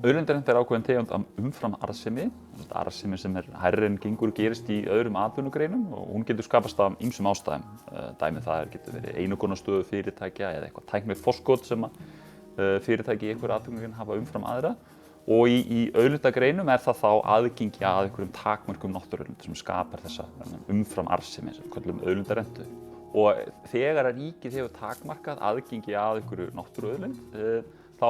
Auðlindarenta ákveðin tegund umfram arðsemi. Arðsemi sem hærri en gengur og gerist í öðrum atvinnugreinum og hún getur skapast af ýmsum ástæðum. Dæmi það getur verið einokunarstöðu fyrirtækja eða eitthvað tæknilegt forskot sem fyrirtæki í einhverju atvinnugrein hafa umfram aðra. Og í auðlindagreinum það þá aðgengi að einhverjum takmörkum náttúruauðlindum sem skapar þessa umfram arðsemi sem við köllum auðlindarentu. Og þegar að ríkið hefur takmarkað aðgengi að einhverju náttúruauðlind, þá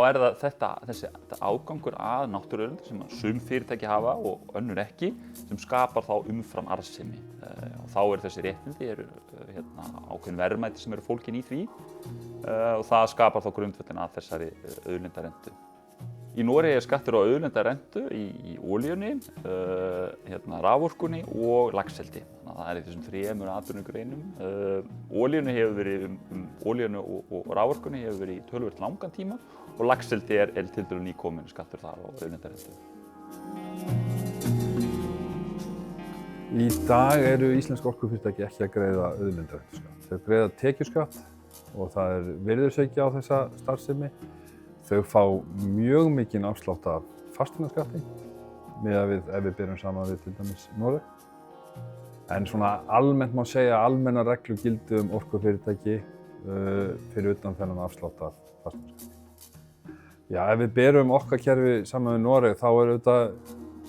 þessi ágangur að náttúruauðlind sem sum fyrirtæki hafa og önnur ekki, sem skapar þá umfram arðsemi. Og þá þessi réttindi ákveðin verðmæti sem fólgin í því og það skapar þá grundvöllin að þessari auðlindarentu. Í Noregi skattur á auðlindarentu í olíunni, raforkunni og laxeldi. Þannig að það í þessum þremur atvinnugreinum. Olíunni hefur verið olíunni og raforkunni hefur verið í töluvert langan tíma og laxeldi tiltölulega nýkominn skattur þar á auðlindarentu. Í dag eru íslensk orkufyrirtæki ekki að greiða auðlindarentuskatt. Þau greiða tekjuskatt og það virðisauki á þessa starfsemi. Þau fá mjög mikinn afslátt af fasteignaskatti miðað við ef við berum saman við til dæmis Noreg. En svona almennt má segja að almennar reglur gildi orkufyrirtæki fyrir utan þennan afslátt af fasteignaskatti. Já, ef við berum okkar kerfi saman við Noreg þá auðvitað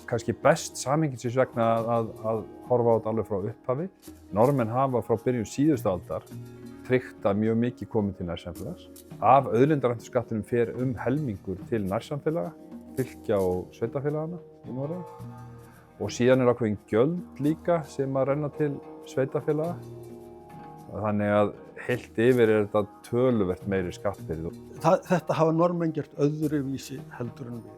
kannski best samhengisins vegna að horfa á þetta alveg frá upphafi. Norðmenn hafa frá byrjun síðustu aldar tryggt að mjög mikið komið til nærsamfélags. Af auðlindarentuskattinum fer helmingur til nærsamfélaga, fylkja og sveitarfélagana í Noregi. Og síðan ákveðin gjöld líka sem að renna til sveitarfélaga. Þannig að heilt yfir þetta töluvert meiri skattbyrði. Þetta hafa Norðmenn gert öðruvísi heldur en við.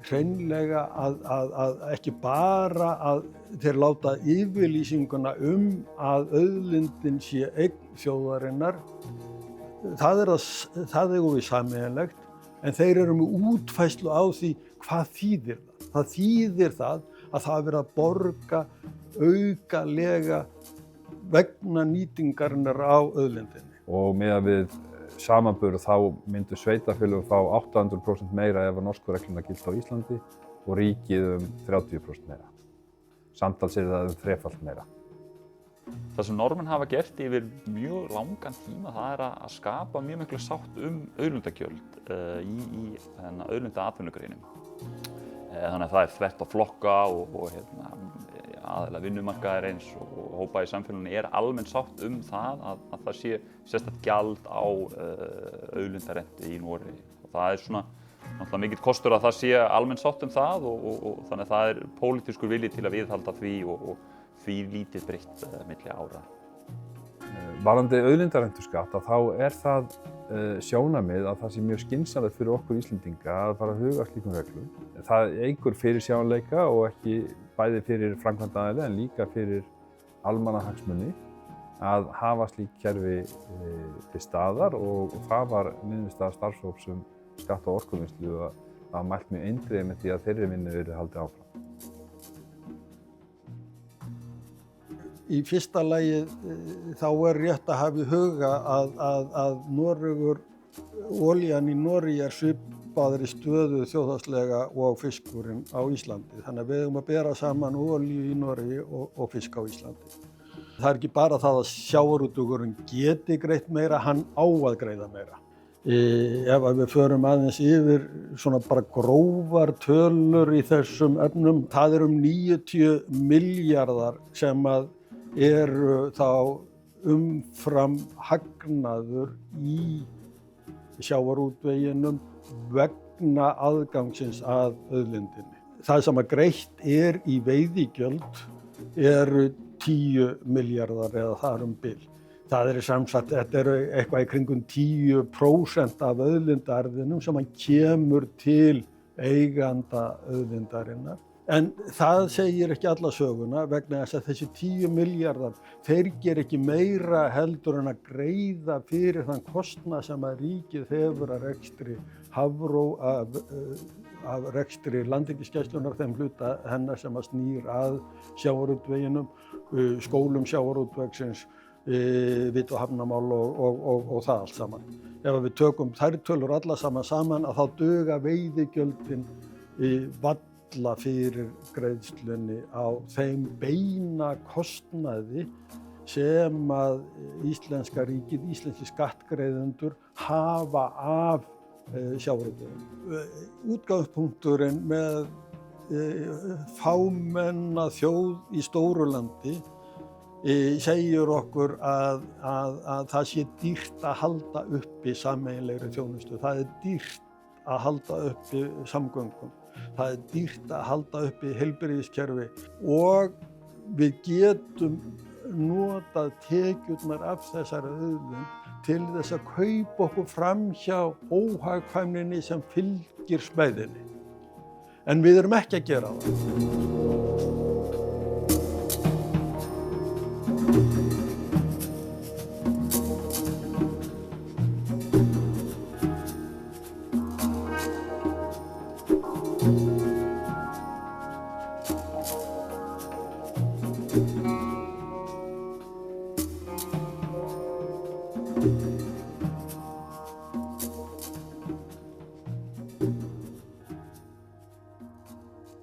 Hreinlega að ekki bara að þeir láta yfirlýsinguna að auðlindin sé eign þjóðarinnar. Það eigum við sameiginlegt, en þeir eru með útfærslu á því hvað þýðir það. Það þýðir það að það verið að borga aukalega vegna nýtingarinnar á auðlindinni. Og miðað við samanburð þá myndu sveitarfélög fá 800% meira ef að norsku reglurnar gilda á Íslandi og ríkið 30% meira. Samtals það þrefalt meira. Það sem Norðmenn hafa gert yfir mjög langan tíma það að skapa mjög miklu sátt auðlindagjöld í auðlindaatvinnugreinum. Þannig að það þvert á flokka og aðeila vinnumarkaðarins og hópa í samfélaginu almenn sátt það að það sé sérstakt gjald á auðlindarentu í Noregi. Og það svona náttúrulega mikill kostur að það sé almenn sátt það og þannig að það pólitískur vilji til að viðhalda því og því lítið breytt milli ára. Varðandi auðlindarentuskatt þá það sjónarmið að það sé mjög skynsamlegt fyrir okkur Íslendinga að fara að huga slíkum reglum. Það eykur fyrirsjáanleika og ekki bæði fyrir framkvæmdaraðila en líka fyrir almannahagsmuni að hafa slík kerfi til staðar og það var niðurstaða starfshóps skatt- og orkuvinnslu að mælt mjög eindregið með því að þeirri vinnu verið haldið áfram. Í fyrsta lagi þá rétt að hafa í huga að Noregur, olían í Noregi svipaðri stöðu þjóðhagslega og fiskurinn á Íslandi. Þannig að við eigum að bera saman olíu í Noregi og fisk á Íslandi. Það ekki bara það að sjávarútvegurinn geti greitt meira, hann á að greiða meira. Ef við förum aðeins yfir svona bara grófar tölur í þessum efnum, það 90 milljarðar sem eru þá umfram hagnaður í sjávarútveginum vegna aðgangsins að auðlindinni. Það sem greitt í veiðigjöld eru 10 milljarðar eða þar bil. Það samsagt, þetta eitthvað í kringum 10% af auðlindaarðinum sem kemur til eiganda auðlindarinnar. En það segir ekki alla söguna vegna þess að þessi 10 milljarðar, þeir gera ekki meira heldur en að greiða fyrir þann kostnað sem að ríkið hefur að rekstri Hafró, af rekstri Landhelgisgæslunnar, þeim hluta hennar sem að snýr að sjávarútveginum, skólum sjávarútvegsins, vit- og hafnamál og það allt saman. Ef við tökum þær tölur alla saman að þá duga veiðigjöldin valla fyrir greiðslunni á þeim beina kostnaði sem að íslenska ríkið, íslenski skattgreiðendur hafa af sjávarútvegi. Útgangspunkturinn með fámenna þjóð í stóru landi segir okkur að það sé dýrt að halda uppi sameiginlegri þjónustu. Það er dýrt að halda uppi samgöngum. Það er dýrt að halda uppi heilbrigðiskerfi og við getum notað tekjurnar af þessari auðlind til þess að kaupa okkur fram hjá óhagkvæmninni sem fylgir smæðinni. En við erum ekki að gera það.